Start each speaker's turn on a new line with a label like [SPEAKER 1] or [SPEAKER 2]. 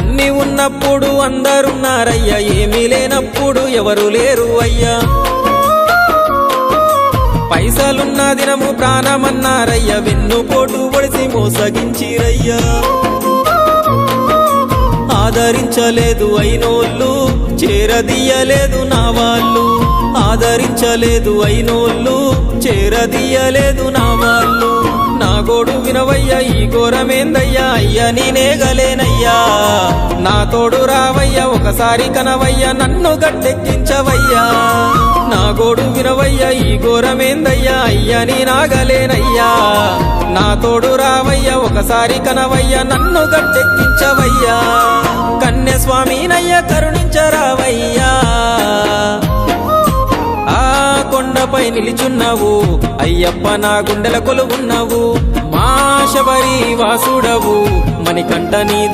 [SPEAKER 1] అన్ని ఉన్నప్పుడు అందరున్నారయ్యా, ఏమీ లేనప్పుడు ఎవరు లేరు అయ్యా. పైసలున్న దినము ప్రాణమన్నారయ్యా, వెన్నుపోటు పొడిసి మోసగించిరయ్యా. ఆదరించలేదు అయినోళ్ళు, చేరదీయలేదు నా వాళ్ళు. ఆదరించలేదు అయినోళ్ళు, చేరదీయలేదు నా వాళ్ళు. నా గోడు వినవయ్యా, ఈ ఘోరమేందయ్యా, అయ్యా నేనేగలేనయ్యా. నా తోడు రావయ్యా, ఒకసారి కనవయ్యా, నన్ను గట్టెక్కించవయ్యా. నా గోడు వినవయ్యా, ఈ ఘోరమేందయ్యా, అయ్యా నేనాగలేనయ్యా. నా తోడు రావయ్యా, ఒకసారి కనవయ్యా, నన్ను గట్టెక్కించవయ్యా. కన్య స్వామినయ్యా కరుణించరావయ్యా. ఆ కొండపై నిలిచున్నావు అయ్యప్ప, నా గుండెల కొలువున్నావు. మా శబరి వాసుడవు, మణికంఠ నీ